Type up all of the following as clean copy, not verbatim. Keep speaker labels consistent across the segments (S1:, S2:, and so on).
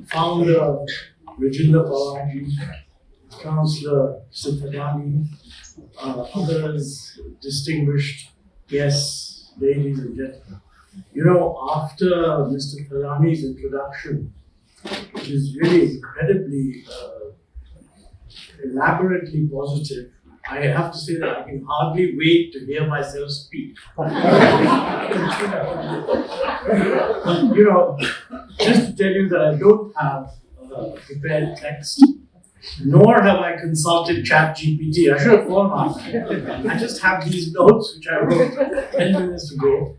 S1: founder Rajendra Pawar, Councillor Sifadani, others, distinguished guests, ladies and gentlemen. You know, after Mr. Thalani's introduction, which is really incredibly elaborately positive, I have to say that I can hardly wait to hear myself speak. You know, just to tell you that I don't have prepared text, nor have I consulted ChatGPT. I should have thought about that. I just have these notes which I wrote 10 minutes ago.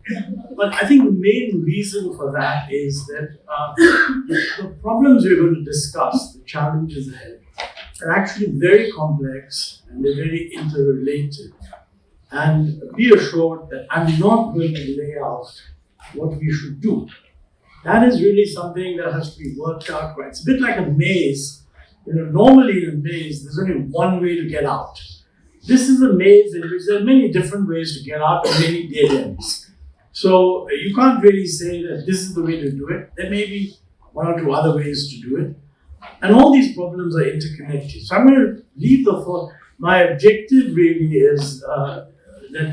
S1: But I think the main reason for that is that the problems we're going to discuss, the challenges ahead, are actually very complex and they're very interrelated. And be assured that I'm not going to lay out what we should do. That is really something that has to be worked out right. It's a bit like a maze. You know, normally in a maze, there's only one way to get out. This is a maze in which there are many different ways to get out and many dead ends. So you can't really say that this is the way to do it. There may be one or two other ways to do it. And all these problems are interconnected. So I'm going to leave the thought. My objective really is that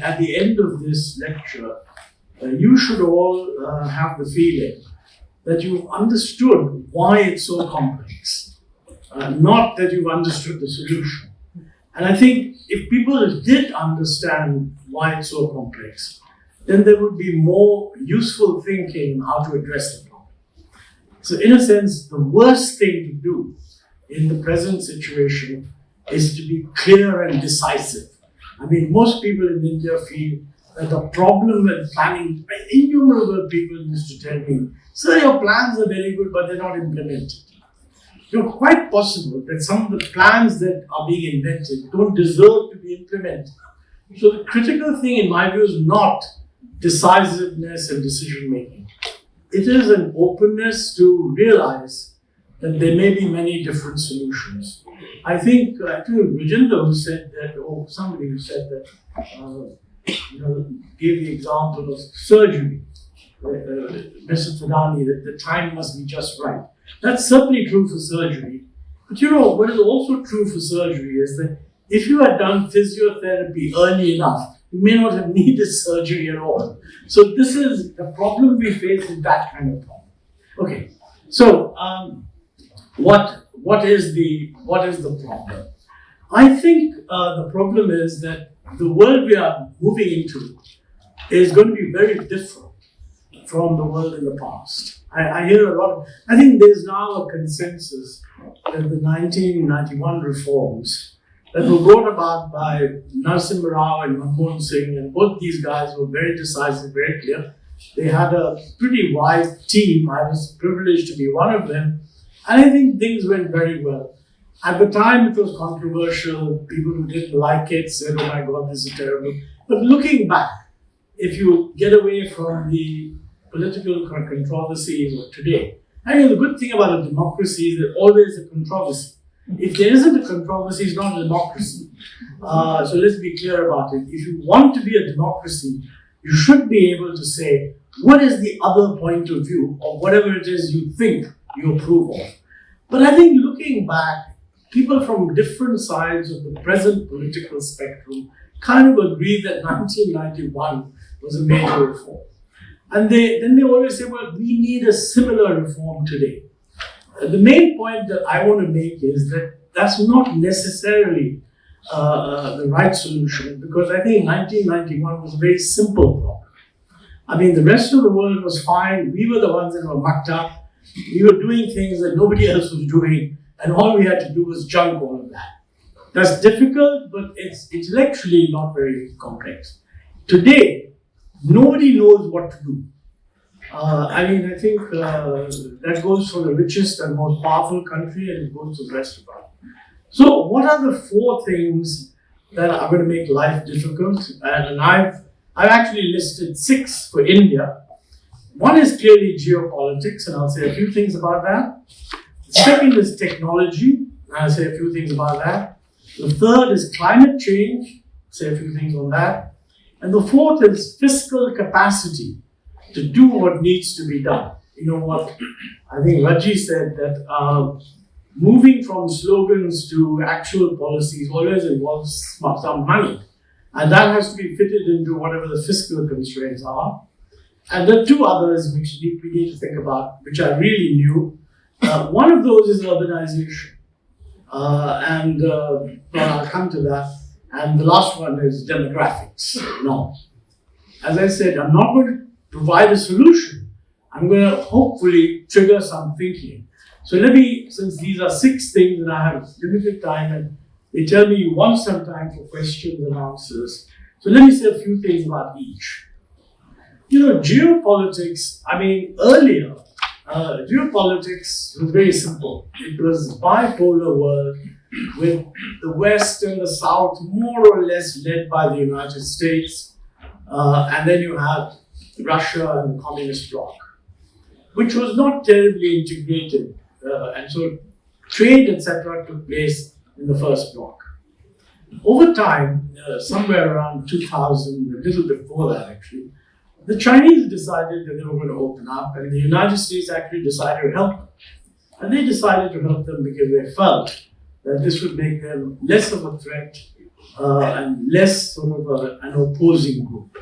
S1: at the end of this lecture, you should all have the feeling that you've understood why it's so complex, not that you've understood the solution. And I think if people did understand why it's so complex, then there would be more useful thinking on how to address the problem. So in a sense, the worst thing to do in the present situation is to be clear and decisive. I mean, most people in India feel that the problem with planning, innumerable people used to tell me, sir, your plans are very good, but they're not implemented. It's quite possible that some of the plans that are being invented don't deserve to be implemented. So the critical thing in my view is not decisiveness and decision making. It is an openness to realize that there may be many different solutions. I think, Rajendra who said that, or somebody who said that, gave the example of surgery, Mr. Thalani, that the time must be just right. That's certainly true for surgery. But you know, what is also true for surgery is that if you had done physiotherapy early enough, you may not have needed surgery at all. So this is the problem we face, is that kind of problem. Okay, so what is the problem? I think the problem is that the world we are moving into is going to be very different from the world in the past. I hear a lot. I think there's now a consensus that the 1991 reforms that were brought about by Narasimha Rao and Montek Singh, and both these guys were very decisive, very clear. They had a pretty wide team. I was privileged to be one of them. And I think things went very well. At the time, it was controversial. People who didn't like it said, oh my God, this is terrible. But looking back, if you get away from the political controversies of today, I mean, the good thing about a democracy is there's always a controversy. If there isn't a controversy, it's not a democracy. So let's be clear about it. If you want to be a democracy, you should be able to say, what is the other point of view, or whatever it is you think you approve of. But I think looking back, people from different sides of the present political spectrum kind of agree that 1991 was a major reform. And then they always say, well, we need a similar reform today. The main point that I want to make is that that's not necessarily the right solution, because I think 1991 was a very simple problem. I mean, the rest of the world was fine. We were the ones that were mucked up. We were doing things that nobody else was doing, and all we had to do was junk all of that. That's difficult, but it's intellectually not very complex. Today, nobody knows what to do. I think that goes for the richest and most powerful country, and it goes to the rest of us. So what are the 4 things that are going to make life difficult? And I've actually listed 6 for India. One is clearly geopolitics, and I'll say a few things about that. The second is technology, and I'll say a few things about that. The third is climate change, I'll say a few things on that. And the fourth is fiscal capacity to do what needs to be done. you know what, I think Raji said that moving from slogans to actual policies always involves some money. And that has to be fitted into whatever the fiscal constraints are. And there are two others which we need to think about, which are really new. One of those is urbanization. I'll come to that. And the last one is demographics. No. As I said, I'm not going to provide a solution. I'm going to hopefully trigger some thinking. So let me, since these are 6 things and I have limited time and they tell me you want some time for questions and answers. So let me say a few things about each. You know, geopolitics, I mean, earlier, geopolitics was very simple. It was a bipolar world with the West and the South more or less led by the United States. And then you had Russia and the communist bloc, which was not terribly integrated. And so trade, etc., took place in the first bloc. Over time, somewhere around 2000, a little before that actually, the Chinese decided that they were going to open up, and the United States actually decided to help them. And they decided to help them because they felt that this would make them less of a threat and less sort of an opposing group.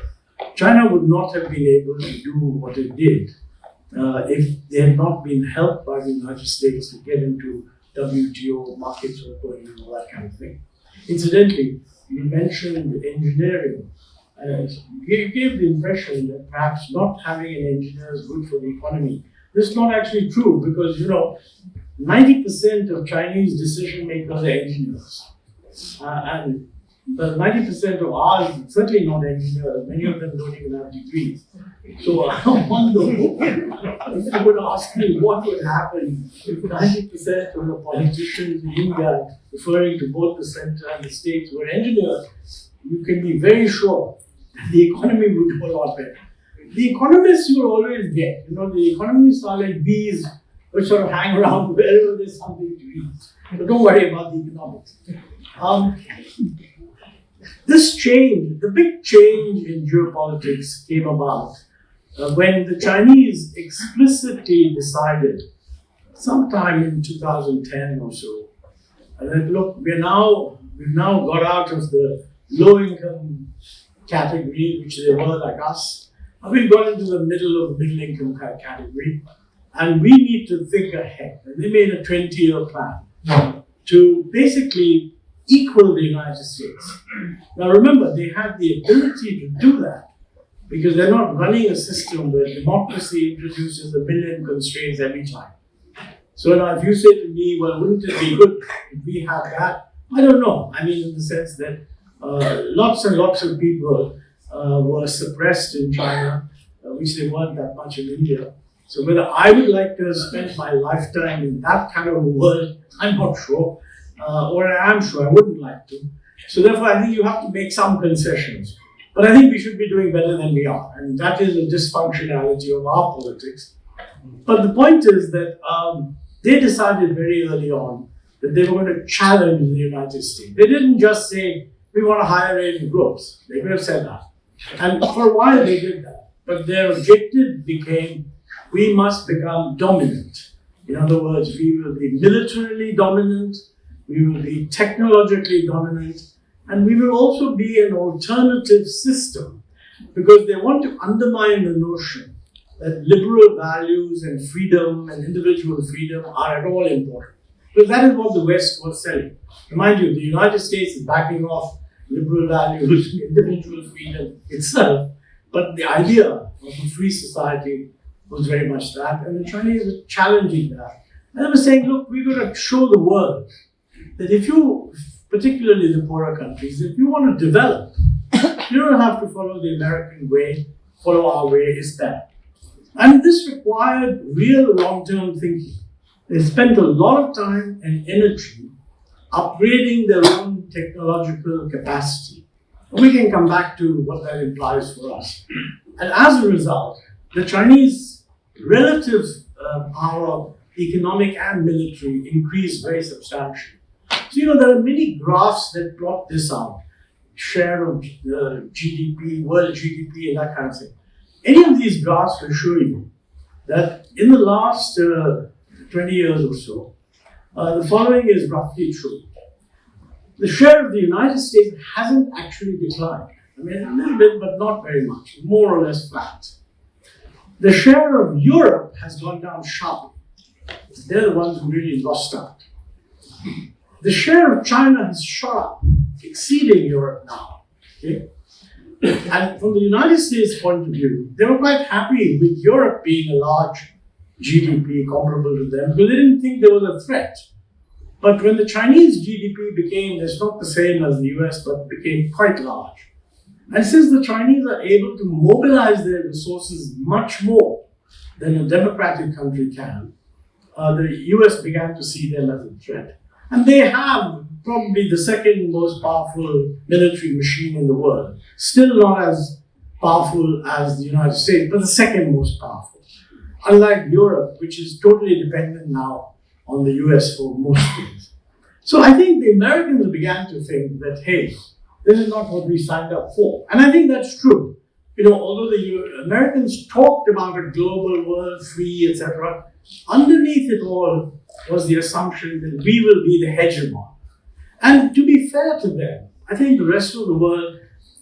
S1: China would not have been able to do what it did if they had not been helped by the United States to get into WTO markets open and all that kind of thing. Incidentally, you mentioned engineering. You gave the impression that perhaps not having an engineer is good for the economy. This is not actually true because, you know, 90% of Chinese decision makers are engineers. And the 90% of ours are certainly not engineers. Many of them don't even have degrees. So I wonder if you would ask me what would happen if 90% of the politicians in India, referring to both the center and the states, were engineers. You can be very sure that the economy would do a lot better. The economists you will always get. You know, the economists are like bees which sort of hang around wherever there's something to eat. So don't worry about the economics. This change, the big change in geopolitics came about when the Chinese explicitly decided sometime in 2010 or so that look, we've now got out of the low-income category, which they were like us, and we've got into the middle of the middle-income category, and we need to think ahead. And they made a 20-year plan to basically equal the United States. Now remember, they had the ability to do that because they're not running a system where democracy introduces a million constraints every time. So now if you say to me, well, wouldn't it be good if we had that? I don't know. I mean, in the sense that lots and lots of people were suppressed in China, which they weren't that much in India. So whether I would like to spend my lifetime in that kind of a world, I'm not sure. Or I am sure I wouldn't like to. So therefore, I think you have to make some concessions. But I think we should be doing better than we are. And that is a dysfunctionality of our politics. But the point is that they decided very early on that they were going to challenge the United States. They didn't just say, we want a higher rate of growth. They could have said that. And for a while they did that. But their objective became, we must become dominant. In other words, we will be militarily dominant, we will be technologically dominant, and we will also be an alternative system because they want to undermine the notion that liberal values and freedom and individual freedom are at all important. Because that is what the West was selling. Remind you, the United States is backing off liberal values and individual freedom itself, but the idea of a free society was very much that, and the Chinese were challenging that. And they were saying, look, we're going to show the world that if you, particularly the poorer countries, if you want to develop, you don't have to follow the American way, follow our way is better. And this required real long-term thinking. They spent a lot of time and energy upgrading their own technological capacity. And we can come back to what that implies for us. And as a result, the Chinese relative power, economic and military, increased very substantially. So, you know, there are many graphs that plot this out. Share of GDP, world GDP, and that kind of thing. Any of these graphs will show you that in the last 20 years or so, the following is roughly true. The share of the United States hasn't actually declined. I mean, a little bit, but not very much, more or less flat. The share of Europe has gone down sharply. They're the ones who really lost out. The share of China has shot up, exceeding Europe now. Okay? And from the United States point of view, they were quite happy with Europe being a large GDP comparable to them, because they didn't think there was a threat. But when the Chinese GDP became, it's not the same as the US, but became quite large. And since the Chinese are able to mobilize their resources much more than a democratic country can, the US began to see them as a threat. And they have probably the second most powerful military machine in the world. Still not as powerful as the United States, but the second most powerful. Unlike Europe, which is totally dependent now on the US for most things. So I think the Americans began to think that, hey, this is not what we signed up for. And I think that's true. You know, although the Americans talked about a global world, free, etc., underneath it all was the assumption that we will be the hegemon. And to be fair to them, I think the rest of the world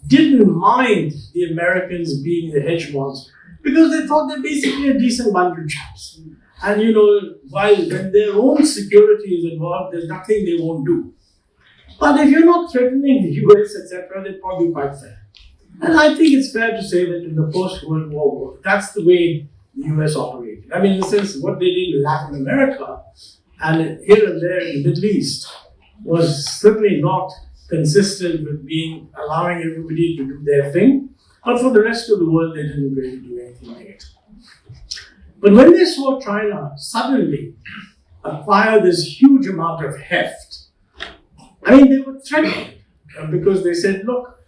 S1: didn't mind the Americans being the hegemons because they thought they're basically a decent bunch of chaps. And you know, while when their own security is involved, there's nothing they won't do. But if you're not threatening the US, etc., they're probably quite fair. And I think it's fair to say that in the post-World War world, that's the way the US operated. I mean, in the sense, what they did in Latin America and here and there in the Middle East was certainly not consistent with allowing everybody to do their thing. But for the rest of the world, they didn't really do anything negative. But when they saw China suddenly acquire this huge amount of heft, I mean, they were threatened because they said, look,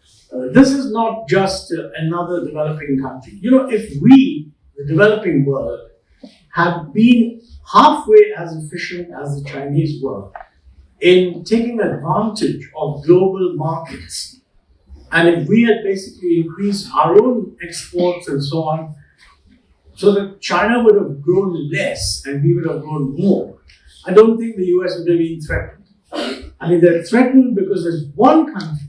S1: this is not just another developing country. You know, if we, the developing world, had been halfway as efficient as the Chinese were in taking advantage of global markets, and if we had basically increased our own exports and so on, so that China would have grown less and we would have grown more, I don't think the US would have been threatened. I mean, they're threatened because there's one country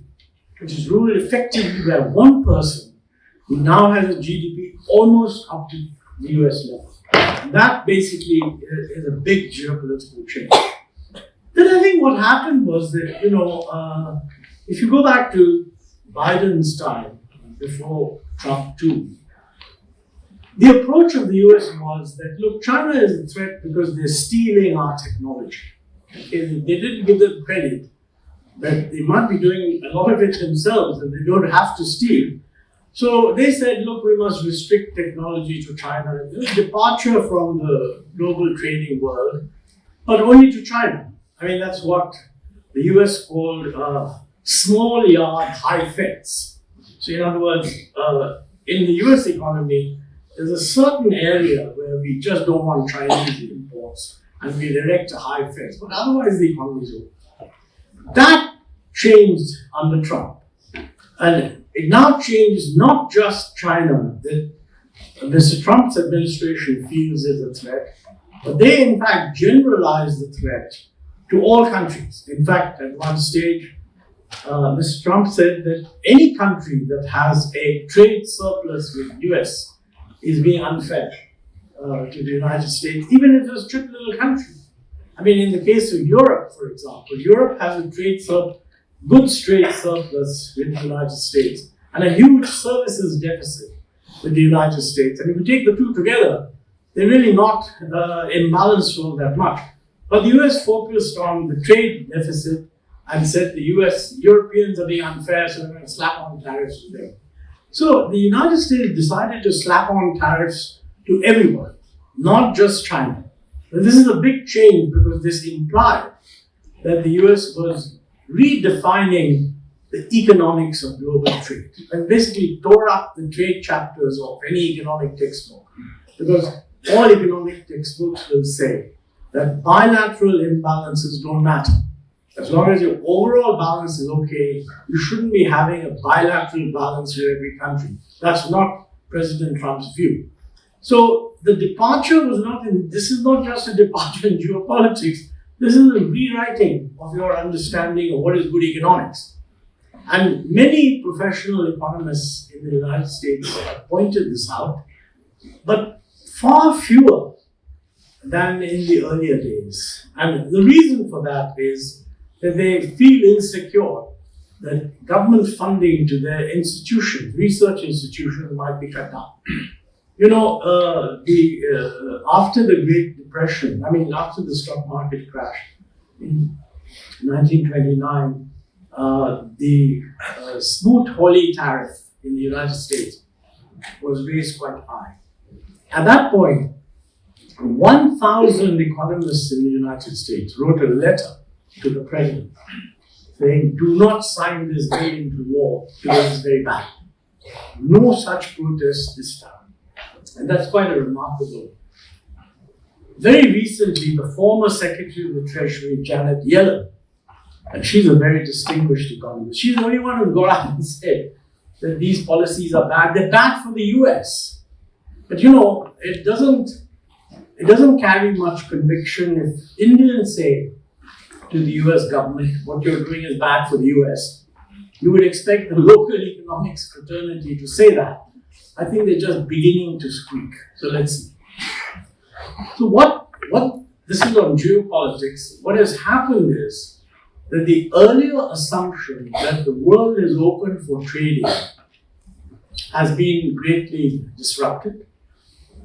S1: which is ruled effectively by one person who now has a GDP almost up to the US level. And that basically is a big geopolitical change. Then I think what happened was that, you know, if you go back to Biden's time, before Trump too, the approach of the US was that, look, China is a threat because they're stealing our technology. Okay? They didn't give them credit that they might be doing a lot of it themselves and they don't have to steal. So they said, look, we must restrict technology to China. There's a departure from the global trading world, but only to China. I mean, that's what the US called small yard, high fence. So in other words, in the US economy, there's a certain area where we just don't want Chinese imports and we erect a high fence, but otherwise the economy is open. That changed under Trump. And it now changes not just China that Mr. Trump's administration feels is a threat, but they in fact generalize the threat to all countries. In fact, at one stage, Mr. Trump said that any country that has a trade surplus with the US is being unfair to the United States, even if it's a tricky little country. I mean, in the case of Europe, for example, Europe has a goods trade surplus with the United States and a huge services deficit with the United States. And if you take the two together, they're really not imbalanced all that much. But the US focused on the trade deficit and said the Europeans are being unfair, so they're going to slap on tariffs to them. So the United States decided to slap on tariffs to everyone, not just China. And this is a big change because this implied that the US was redefining the economics of global trade and basically tore up the trade chapters of any economic textbook. Because all economic textbooks will say that bilateral imbalances don't matter. As long as your overall balance is okay, you shouldn't be having a bilateral balance with every country. That's not President Trump's view. So the departure was this is not just a departure in geopolitics, this is a rewriting of your understanding of what is good economics. And many professional economists in the United States have pointed this out, but far fewer than in the earlier days. And the reason for that is that they feel insecure that government funding to their institutions, research institutions, might be cut down. You know, after the Great Depression, after the stock market crash in 1929, the Smoot-Hawley tariff in the United States was raised quite high. At that point, 1,000 economists in the United States wrote a letter to the president saying, do not sign this bill into law because it's very bad. No such protest this time. And that's quite a remarkable. Very recently, the former Secretary of the Treasury, Janet Yellen, and she's a very distinguished economist, she's the only one who got up and said that these policies are bad. They're bad for the US. But you know, it doesn't carry much conviction if Indians say to the US government, what you're doing is bad for the US. You would expect the local economics fraternity to say that. I think they're just beginning to squeak. So let's see. So this is on geopolitics. What has happened is that the earlier assumption that the world is open for trading has been greatly disrupted.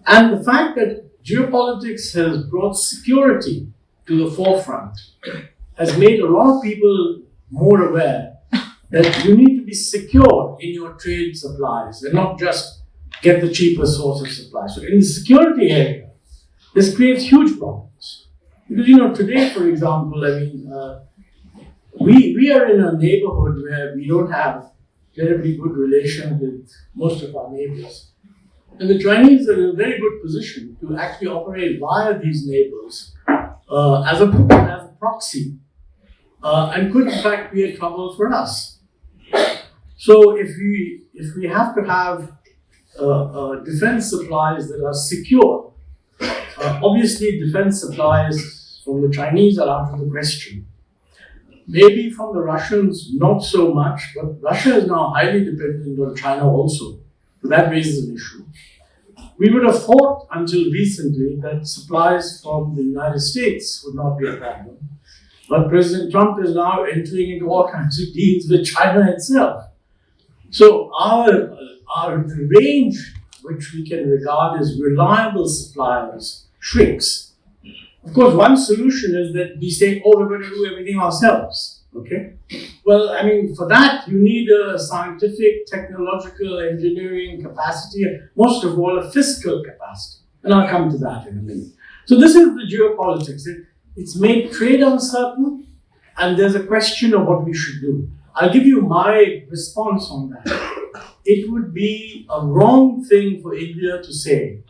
S1: And the fact that geopolitics has brought security to the forefront has made a lot of people more aware that you need to be secure in your trade supplies and not just get the cheapest source of supply. So in the security area, this creates huge problems. Because, you know, today, for example, we are in a neighborhood where we don't have terribly good relations with most of our neighbors. And the Chinese are in a very good position to actually operate via these neighbors as a proxy and could in fact create trouble for us. So if we have to have defense supplies that are secure, obviously defense supplies from the Chinese are out of the question. Maybe from the Russians, not so much, but Russia is now highly dependent on China also. So that raises an issue. We would have thought until recently that supplies from the United States would not be a problem. But President Trump is now entering into all kinds of deals with China itself. So our range, which we can regard as reliable suppliers, shrinks. Of course, one solution is that we say, oh, we're going to do everything ourselves. Okay? Well, I mean, for that, you need a scientific, technological, engineering capacity, and most of all, a fiscal capacity. And I'll come to that in a minute. So this is the geopolitics. It's made trade uncertain, and there's a question of what we should do. I'll give you my response on that. It would be a wrong thing for India to say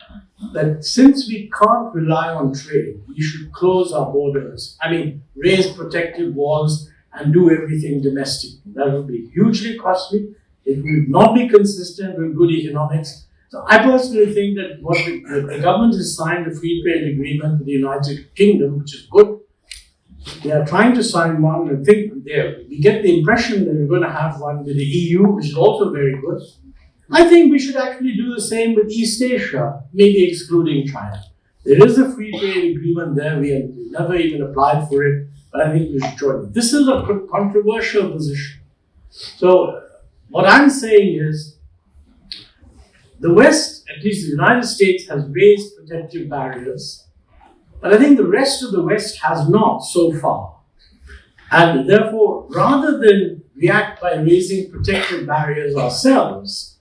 S1: that since we can't rely on trade, we should close our borders. I mean, raise protective walls and do everything domestically. That would be hugely costly. It would not be consistent with good economics. So I personally think that what the government has signed a free trade agreement with the United Kingdom, which is good. They are trying to sign one. I think we get the impression that we're going to have one with the EU, which is also very good. I think we should actually do the same with East Asia, maybe excluding China. There is a free trade agreement there. We have never even applied for it, but I think we should join it. This is a controversial position. So what I'm saying is, the West, at least the United States, has raised protective barriers, but I think the rest of the West has not so far. And therefore, rather than react by raising protective barriers ourselves,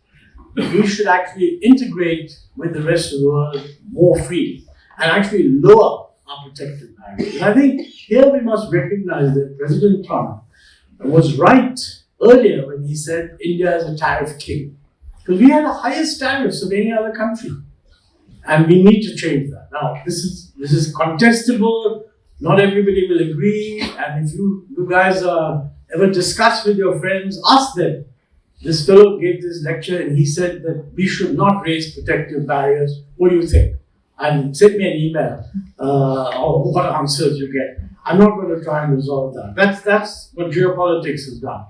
S1: we should actually integrate with the rest of the world more freely and actually lower our protective barriers. And I think here we must recognize that President Trump was right earlier when he said India is a tariff king. Because we had the highest tariffs of any other country. And we need to change that. Now, this is contestable. Not everybody will agree. And if you guys ever discuss with your friends, ask them, this fellow gave this lecture and he said that we should not raise protective barriers. What do you think? And send me an email or what answers you get. I'm not going to try and resolve that. That's what geopolitics has done.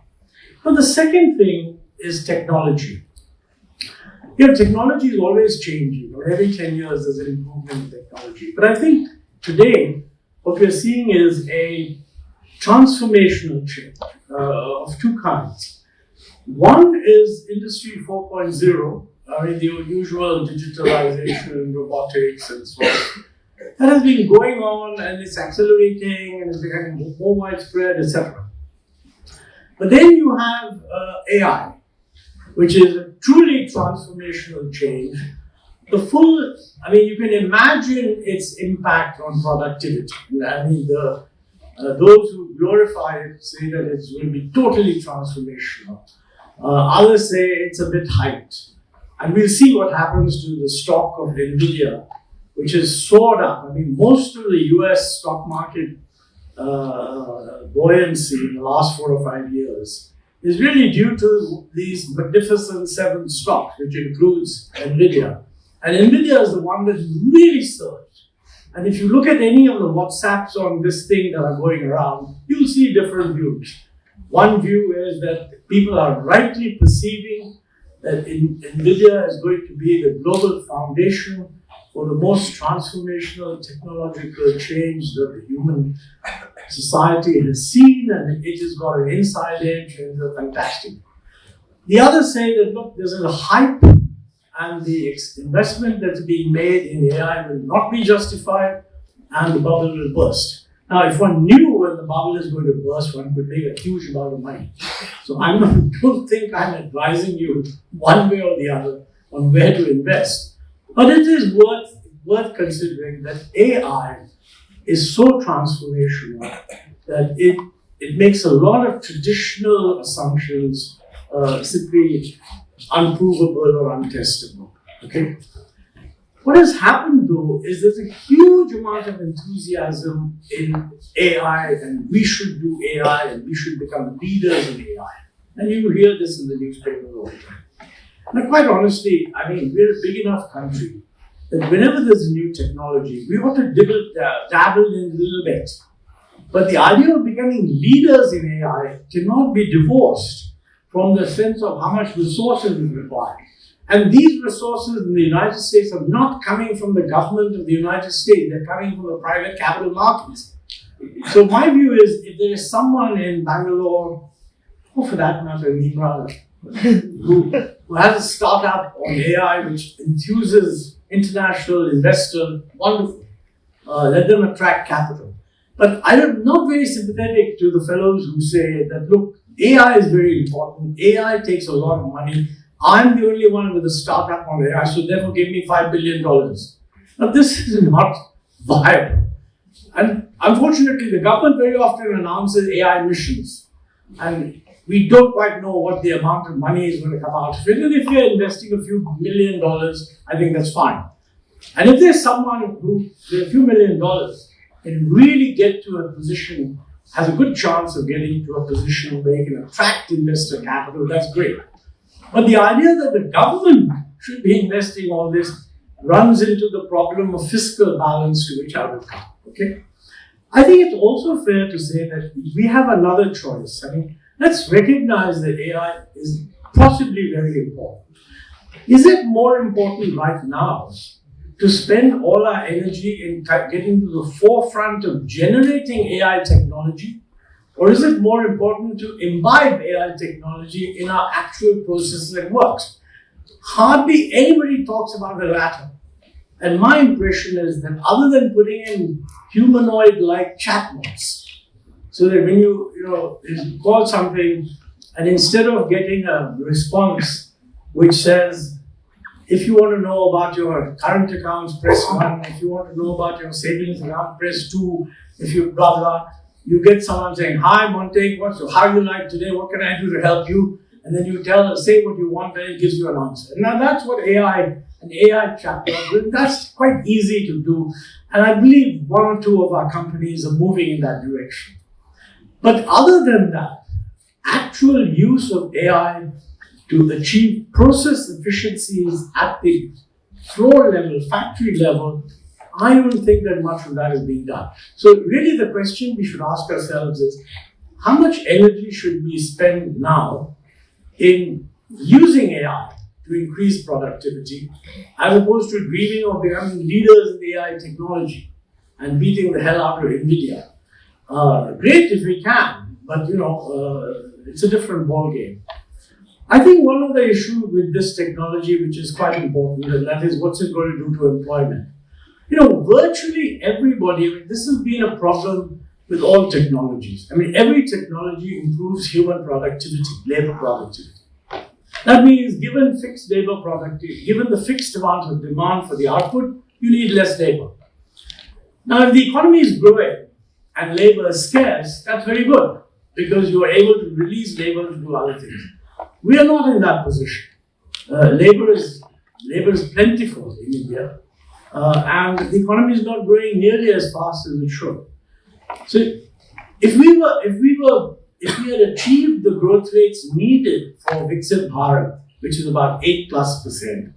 S1: But the second thing is technology. Technology is always changing. Every 10 years there's an improvement in technology. But I think today what we're seeing is a transformational change of two kinds. One is Industry 4.0, the usual digitalization, robotics, and so on. That has been going on and it's accelerating and it's becoming more widespread, etc. But then you have AI, which is a truly transformational change. You can imagine its impact on productivity. Those who glorify it say that it's going to be totally transformational. Others say it's a bit hyped. And we'll see what happens to the stock of NVIDIA, which has soared up. Most of the US stock market buoyancy in the last 4 or 5 years is really due to these magnificent 7 stocks, which includes NVIDIA. And NVIDIA is the one that really surged. And if you look at any of the WhatsApps on this thing that are going around, you'll see different views. One view is that people are rightly perceiving that NVIDIA is going to be the global foundation for the most transformational technological change that the human society has seen, and it has got an inside edge and it's fantastic. The others say that, look, there's a hype and the investment that's being made in AI will not be justified and the bubble will burst. Now, if one knew when the bubble is going to burst, one could make a huge amount of money. So don't think I'm advising you one way or the other on where to invest. But it is worth considering that AI is so transformational that it makes a lot of traditional assumptions simply unprovable or untestable. Okay? What has happened though is there's a huge amount of enthusiasm in AI, and we should do AI and we should become leaders in AI. And you will hear this in the newspaper all the time. Now, quite honestly, we're a big enough country that whenever there's a new technology, we ought to dabble in a little bit. But the idea of becoming leaders in AI cannot be divorced from the sense of how much resources is required. And these resources in the United States are not coming from the government of the United States, they're coming from the private capital markets. So my view is, if there is someone in Bangalore, or for that matter, Nimrod, who has a startup on AI which enthuses international investors, wonderful. Let them attract capital. But I'm not very sympathetic to the fellows who say that, look, AI is very important. AI takes a lot of money. I'm the only one with a startup on AI, so therefore give me $5 billion. Now, this is not viable. And unfortunately, the government very often announces AI missions. And we don't quite know what the amount of money is going to come out of it. And if you're investing a few $1 million, I think that's fine. And if there's someone who, with a few $1 million, can really get to a position, has a good chance of getting to a position where he can attract investor capital, that's great. But the idea that the government should be investing all this runs into the problem of fiscal balance, to which I will come. Okay? I think it's also fair to say that we have another choice. Let's recognize that AI is possibly very important. Is it more important right now to spend all our energy in getting to the forefront of generating AI technology? Or is it more important to imbibe AI technology in our actual processes and works? Hardly anybody talks about the latter. And my impression is that other than putting in humanoid-like chatbots, so that when you call something, and instead of getting a response which says, if you want to know about your current accounts, press 1. If you want to know about your savings account, press 2. If you blah, blah, you get someone saying, hi, Montek, how are you like today? What can I do to help you? And then you say what you want, and it gives you an answer. Now, that's what an AI chatbot, that's quite easy to do. And I believe 1 or 2 of our companies are moving in that direction. But other than that, actual use of AI to achieve process efficiencies at the floor level, factory level, I don't think that much of that is being done. So really the question we should ask ourselves is, how much energy should we spend now in using AI to increase productivity, as opposed to dreaming of becoming leaders in AI technology and beating the hell out of NVIDIA? Great if we can, but it's a different ballgame. I think one of the issues with this technology, which is quite important, and that is what's it going to do to employment. Virtually everybody, this has been a problem with all technologies. Every technology improves human productivity, labor productivity. That means given fixed labor productivity, given the fixed amount of demand for the output, you need less labor. Now, if the economy is growing and labor is scarce, that's very good, because you are able to release labor to do other things. We are not in that position. Labor is plentiful in India, and the economy is not growing nearly as fast as it should. So, if we had achieved the growth rates needed for Viksit Bharat, which is about 8+%,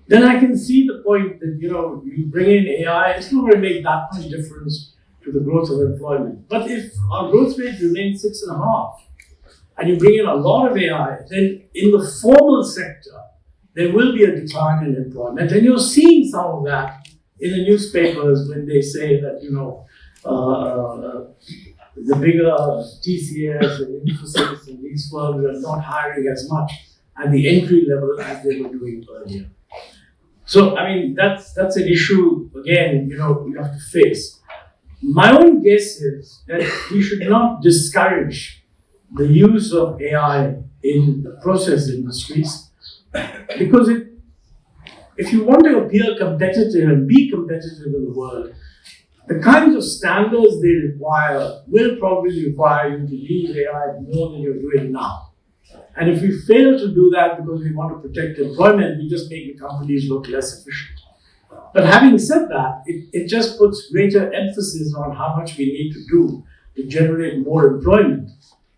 S1: then I can see the point that you bring in AI, it's not going to make that much difference to the growth of employment. But if our growth rate remains 6.5%, and you bring in a lot of AI, then in the formal sector, there will be a decline in employment. And you're seeing some of that in the newspapers when they say that, the bigger TCS and Infosys and these firms are not hiring as much at the entry level as they were doing earlier. So, that's an issue, again, you have to face. My own guess is that we should not discourage the use of AI in the process industries, because if you want to appear competitive and be competitive in the world, the kinds of standards they require will probably require you to use AI more than you're doing now. And if we fail to do that because we want to protect employment, we just make the companies look less efficient. But having said that, it just puts greater emphasis on how much we need to do to generate more employment.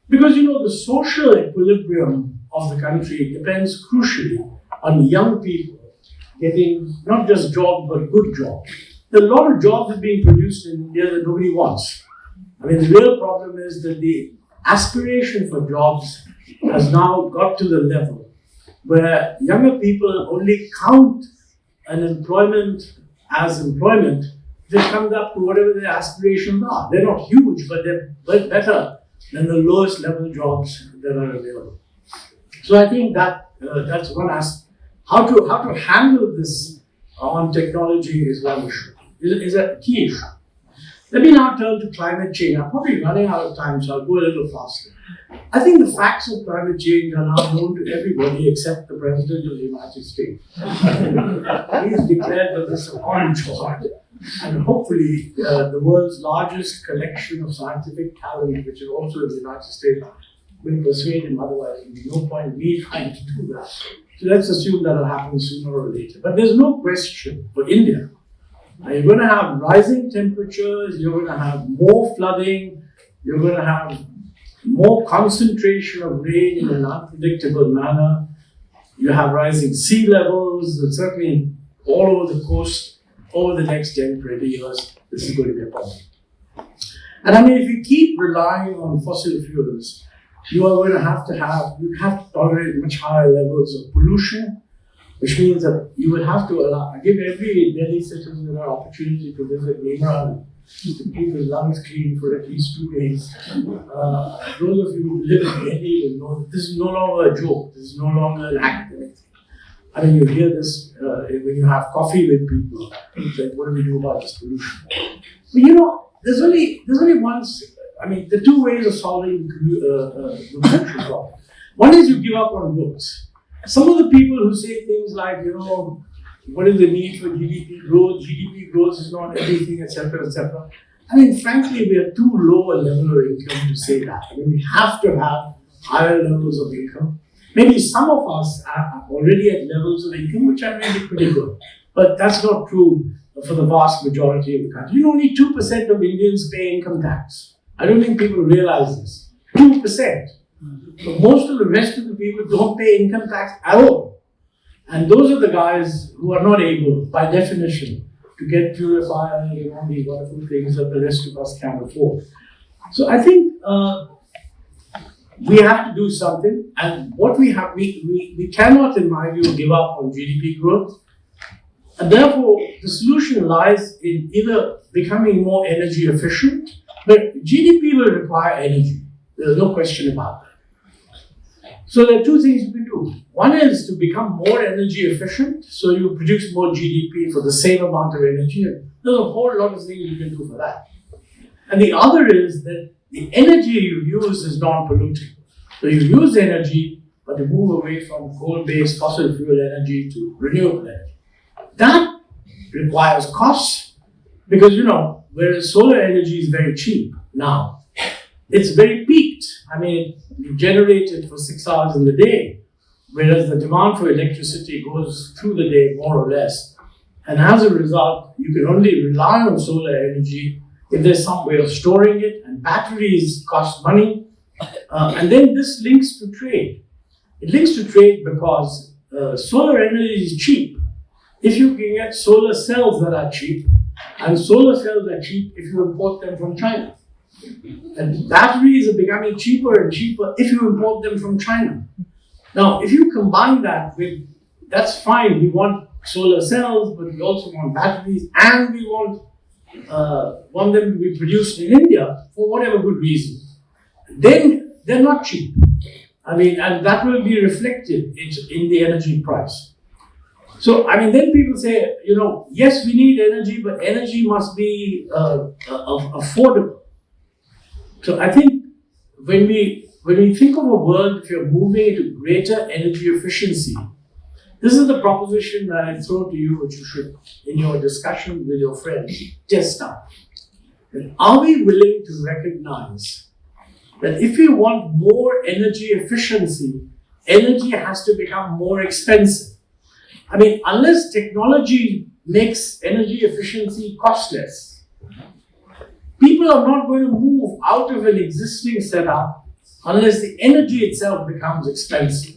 S1: Because the social equilibrium of the country depends crucially on young people getting not just jobs, but good jobs. There are a lot of jobs that are being produced in India that nobody wants. The real problem is that the aspiration for jobs has now got to the level where younger people only count an employment as employment if it comes up to whatever their aspirations are. They're not huge, but they're better than the lowest level jobs that are available. So I think that's one aspect. How to handle this on technology is one issue, is a key issue. Let me now turn to climate change. I'm probably running out of time, so I'll go a little faster. I think the facts of climate change are now known to everybody except the President of the United States. He's declared that this is a orange horde. And hopefully the world's largest collection of scientific talent, which is also in the United States, will persuade him. Otherwise, there'll be no point in me trying to do that. So let's assume that'll happen sooner or later. But there's no question for India. You're going to have rising temperatures, you're going to have more flooding, you're going to have more concentration of rain in an unpredictable manner. You have rising sea levels, and certainly all over the coast. Over the next 10, 20 years, this is going to be a problem. And if you keep relying on fossil fuels, you are going to have to tolerate much higher levels of pollution, which means that you will have to give every Delhi citizen an opportunity to visit Neemrana, to keep his lungs clean for at least 2 days. Those of you who live in Delhi will know that this is no longer a joke, this is no longer an academic thing. You hear this when you have coffee with people. It's like, what do we do about this pollution? But there's only one. The two ways of solving the pollution problem. One is you give up on roads. Some of the people who say things like, what is the need for GDP growth? GDP growth is not everything, etc., etc. Frankly, we are too low a level of income to say that. We have to have higher levels of income. Maybe some of us are already at levels of income which are really pretty good. But that's not true for the vast majority of the country. Only 2% of Indians pay income tax. I don't think people realize this. 2%. So most of the rest of the people don't pay income tax at all. And those are the guys who are not able, by definition, to get purifiers and all these wonderful things that the rest of us can't afford. So I think we have to do something, and what we have, we cannot, in my view, give up on GDP growth. And therefore, the solution lies in either becoming more energy efficient, but GDP will require energy. There's no question about that. So there are two things you can do. One is to become more energy efficient, so you produce more GDP for the same amount of energy. And there's a whole lot of things you can do for that. And the other is that the energy you use is non-polluting. So you use energy, but you move away from coal-based fossil fuel energy to renewable energy. That requires costs because, whereas solar energy is very cheap now, it's very peaked. I mean, you generate it for 6 hours in the day, whereas the demand for electricity goes through the day more or less. And as a result, you can only rely on solar energy if there's some way of storing it, and batteries cost money. And then this links to trade. It links to trade because solar energy is cheap if you can get solar cells that are cheap, and solar cells are cheap if you import them from China. And batteries are becoming cheaper and cheaper if you import them from China. Now, if you combine that with, that's fine, we want solar cells, but we also want batteries, and we want them to be produced in India for whatever good reason. Then they're not cheap. I mean, and that will be reflected in the energy price. So, I mean, then people say, yes, we need energy, but energy must be affordable. So I think when we think of a world, if you're moving into greater energy efficiency, this is the proposition that I throw to you, which you should, in your discussion with your friends, test out. And are we willing to recognize that if we want more energy efficiency, energy has to become more expensive? I mean, unless technology makes energy efficiency costless, people are not going to move out of an existing setup unless the energy itself becomes expensive.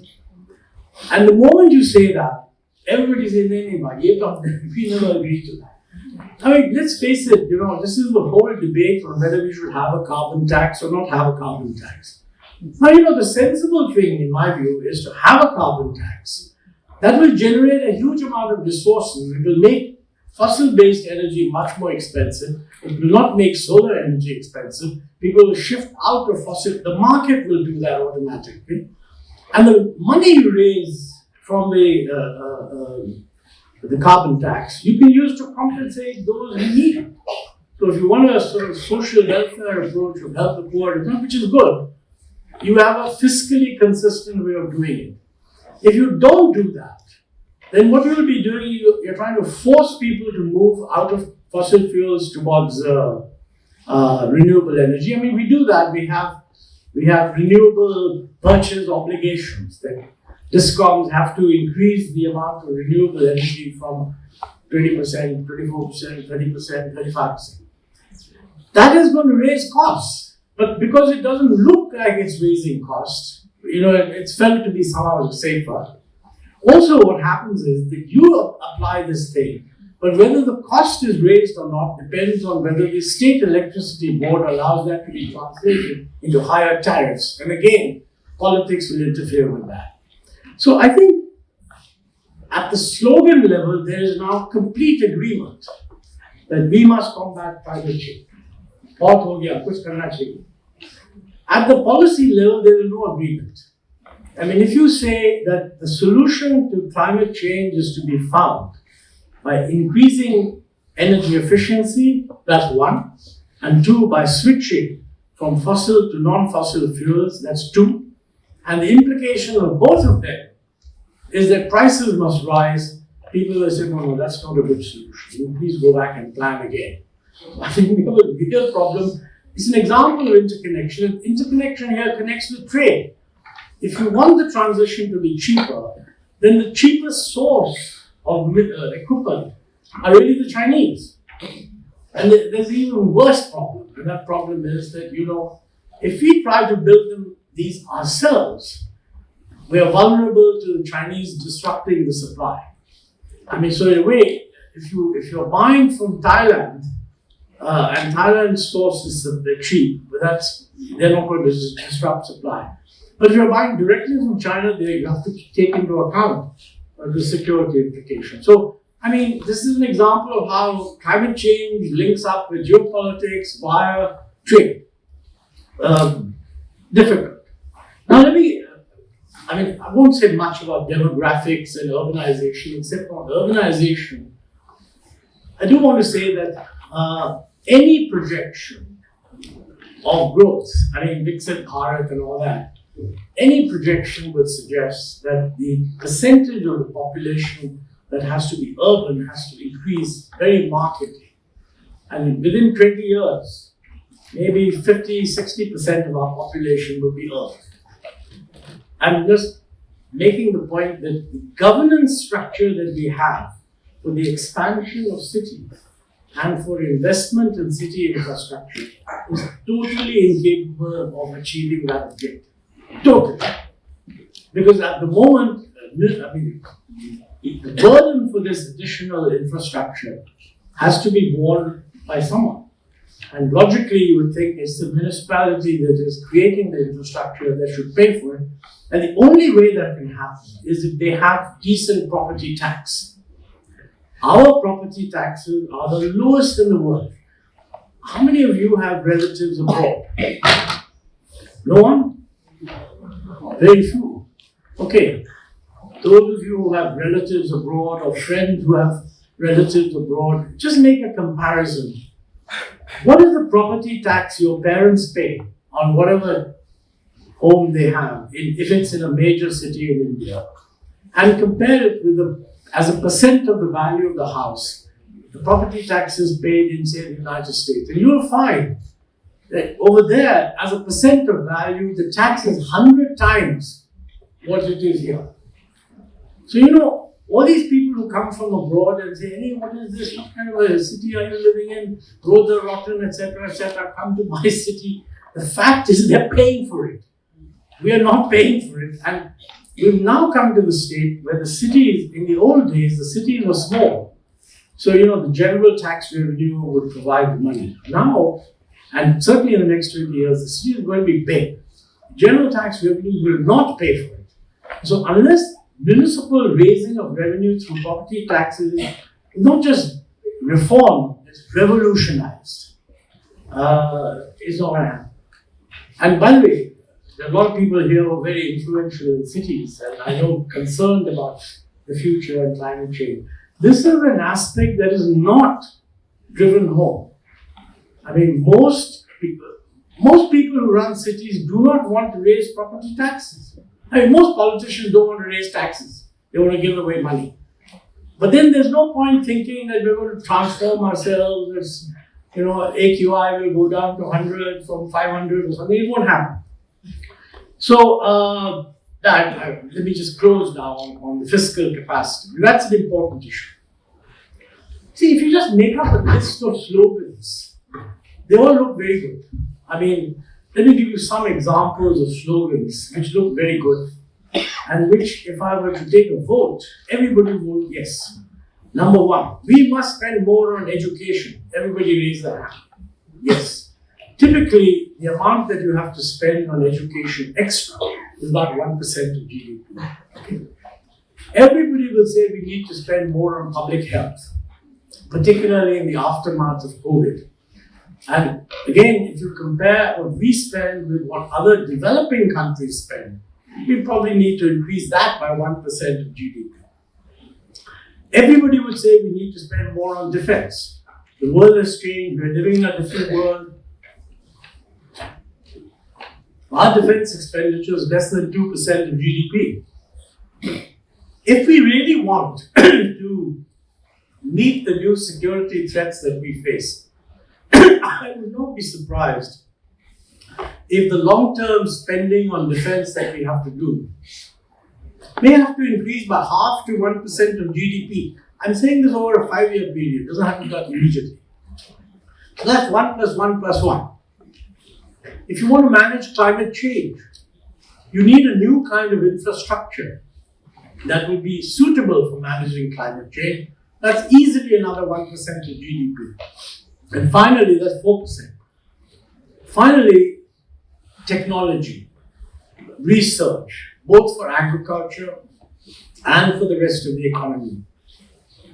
S1: And the moment you say that, everybody says, we never agree to that. I mean, let's face it, this is the whole debate on whether we should have a carbon tax or not have a carbon tax. Now, the sensible thing, in my view, is to have a carbon tax. That will generate a huge amount of resources. It will make fossil-based energy much more expensive. It will not make solar energy expensive. People will shift out of fossil. The market will do that automatically. And the money you raise from the carbon tax, you can use to compensate those who need it. So if you want a sort of social welfare approach of help the poor, which is good, you have a fiscally consistent way of doing it. If you don't do that, then what you will be doing, you're trying to force people to move out of fossil fuels towards renewable energy. I mean, we do that. We have renewable purchase obligations that DISCOMs have to increase the amount of renewable energy from 20%, 24%, 30%, 35%. That is going to raise costs. But because it doesn't look like it's raising costs, it's felt to be somehow safer. Also, what happens is that you apply this thing, but whether the cost is raised or not depends on whether the state electricity board allows that to be translated into higher tariffs. And again, politics will interfere with that. So I think at the slogan level, there is now complete agreement that we must combat climate change. Bahut ho gaya, kuch karna chahiye. At the policy level, there is no agreement. I mean, if you say that the solution to climate change is to be found by increasing energy efficiency, that's one, and two, by switching from fossil to non-fossil fuels, that's two, and the implication of both of them is that prices must rise, people will say, no, that's not a good solution. Please go back and plan again. I think we have a bigger problem. It's an example of interconnection. Interconnection here connects with trade. If you want the transition to be cheaper, then the cheapest source of equipment are really the Chinese. And there's an even worse problem. And that problem is that, if we try to build them these ourselves, we are vulnerable to the Chinese disrupting the supply. I mean, so in a way, if you're buying from Thailand, and Thailand's source is cheap, but they're not going to disrupt supply. But if you're buying directly from China, you have to take into account the security implications. So, I mean, this is an example of how climate change links up with geopolitics via trade. Difficult. Now, I won't say much about demographics and urbanization, except on urbanization. I do want to say that any projection of growth, Viksit Bharat and all that, any projection would suggest that the percentage of the population that has to be urban has to increase very markedly. And within 20 years, maybe 50-60% of our population will be urban. I'm just making the point that the governance structure that we have for the expansion of cities and for investment in city infrastructure is totally incapable of achieving that objective. Totally. Because at the moment, the burden for this additional infrastructure has to be borne by someone. And logically, you would think it's the municipality that is creating the infrastructure that should pay for it. And the only way that can happen is if they have decent property tax. Our property taxes are the lowest in the world. How many of you have relatives abroad? No one? Very few. Okay. Those of you who have relatives abroad or friends who have relatives abroad, just make a comparison. What is the property tax your parents pay on whatever home they have, if it's in a major city in India? And compare it with as a percent of the value of the house, the property taxes paid in, say, the United States. And you'll find that over there, as a percent of value, the tax is 100 times what it is here. So, all these people who come from abroad and say, hey, what is this? What kind of a city are you living in? Roads are rotten, etc., come to my city. The fact is they're paying for it. We are not paying for it. And we've now come to the state where the cities, in the old days, the cities were small. So, the general tax revenue would provide the money. Now, and certainly in the next 20 years, the city is going to be big. General tax revenue will not pay for it. So, unless municipal raising of revenue through property taxes is not just reformed, it's revolutionized. It's not going to happen. And by the way, there are a lot of people here who are very influential in cities, and I know concerned about the future and climate change. This is an aspect that is not driven home. Most people who run cities do not want to raise property taxes. Most politicians don't want to raise taxes. They want to give away money. But then there's no point thinking that we're going to transform ourselves as, AQI will go down to 100 from 500 or something. It won't happen. So, let me just close now on the fiscal capacity. That's an important issue. See, if you just make up a list of slogans, they all look very good. Let me give you some examples of slogans which look very good and which, if I were to take a vote, everybody would vote yes. Number one, we must spend more on education. Everybody raise their hand. Yes. Typically, the amount that you have to spend on education extra is about 1% of GDP. Okay. Everybody will say we need to spend more on public health, particularly in the aftermath of COVID. And again, if you compare what we spend with what other developing countries spend, we probably need to increase that by 1% of GDP. Everybody would say we need to spend more on defense. The world has changed, we're living in a different world. Our defense expenditure is less than 2% of GDP. If we really want to meet the new security threats that we face, I would not be surprised if the long-term spending on defense that we have to do may have to increase by half to 1% of GDP. I'm saying this over a 5-year period. It doesn't have to be done immediately. So that's 1 plus 1 plus 1. If you want to manage climate change, You need a new kind of infrastructure that will be suitable for managing climate change. That's easily another 1% of GDP. And finally, that's 4%. Finally, technology, research, both for agriculture and for the rest of the economy.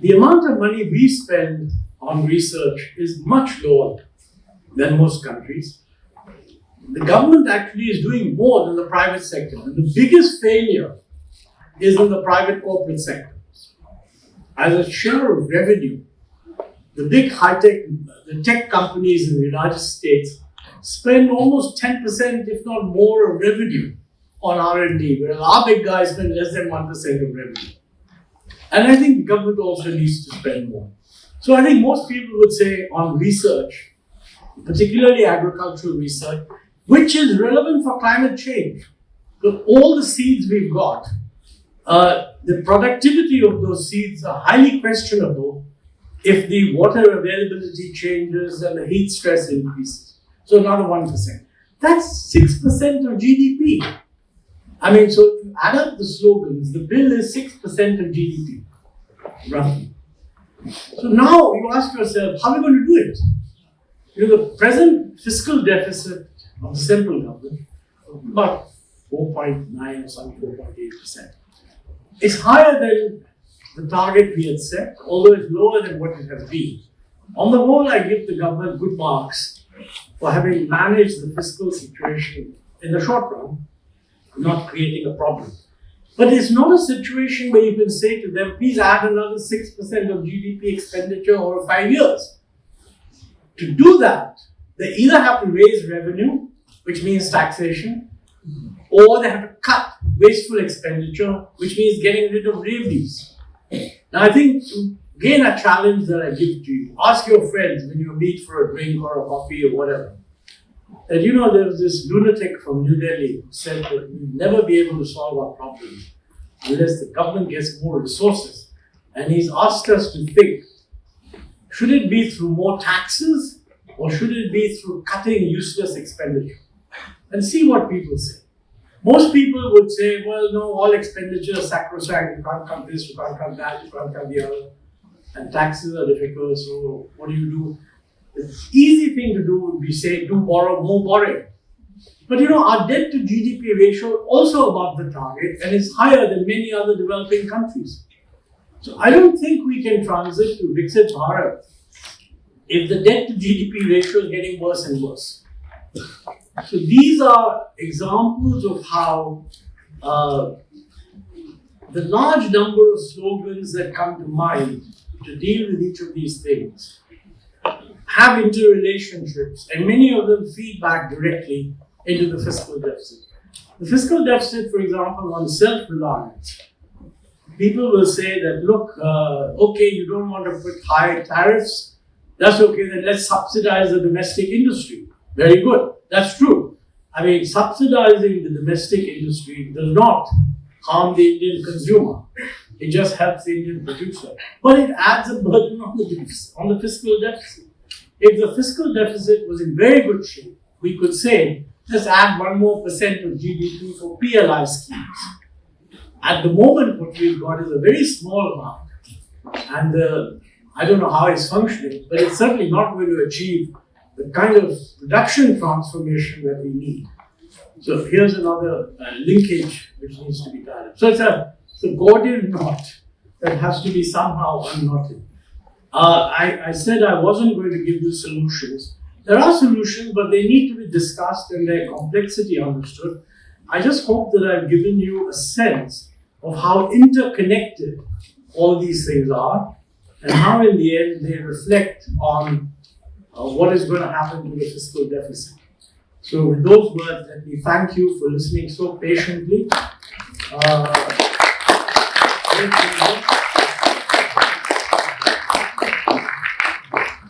S1: The amount of money we spend on research is much lower than most countries. The government actually is doing more than the private sector. And the biggest failure is in the private corporate sector. As a share of revenue, the big high-tech, the tech companies in the United States spend almost 10%, if not more, of revenue on R&D, whereas our big guys spend less than 1% of revenue. And I think the government also needs to spend more. So I think most people would say on research, particularly agricultural research, which is relevant for climate change. So all the seeds we've got, the productivity of those seeds are highly questionable if the water availability changes and the heat stress increases. So another 1%. That's 6% of GDP. I mean, so if you add up the slogans, the bill is 6% of GDP, roughly. So now you ask yourself, how are we going to do it? You know, the present fiscal deficit of the central government, about 4.9 or something, 4.8%. It's higher than the target we had set, although it's lower than what it has been. On the whole, I give the government good marks for having managed the fiscal situation in the short run, not creating a problem. But it's not a situation where you can say to them, please add another 6% of GDP expenditure over 5 years. To do that, they either have to raise revenue, which means taxation, or they have to cut wasteful expenditure, which means getting rid of rabies. Now, I think, again, a challenge that I give to you, ask your friends when you meet for a drink or a coffee or whatever, that you know there was this lunatic from New Delhi who said that we'll never be able to solve our problems unless the government gets more resources. And he's asked us to think, should it be through more taxes or should it be through cutting useless expenditure? And see what people say. Most people would say, well, no, all expenditure is sacrosanct. You can't cut this, you can't cut that, you can't cut the other. And taxes are difficult, so what do? The easy thing to do would be say, do borrow, more borrowing. But you know, our debt to GDP ratio also above the target and is higher than many other developing countries. So I don't think we can transit to Viksit Bharat if the debt to GDP ratio is getting worse and worse. So these are examples of how the large number of slogans that come to mind to deal with each of these things have interrelationships, and many of them feed back directly into the fiscal deficit. The fiscal deficit, for example, on self-reliance, people will say that, look, okay, you don't want to put high tariffs, that's okay, then let's subsidize the domestic industry. Very good, that's true. I mean, subsidizing the domestic industry does not harm the Indian consumer. It just helps the Indian producer. But it adds a burden on the fiscal deficit. If the fiscal deficit was in very good shape, we could say, let's add 1% more of GDP for PLI schemes. At the moment, what we've got is a very small amount. And I don't know how it's functioning, but it's certainly not going to achieve the kind of production transformation that we need. So here's another linkage which needs to be done. So it's a Gordian knot that has to be somehow unknotted. I said I wasn't going to give you solutions. There are solutions, but they need to be discussed and their complexity understood. I just hope that I've given you a sense of how interconnected all these things are and how in the end they reflect on what is going to happen to the fiscal deficit. So with those words, let me thank you for listening so patiently. Thank you.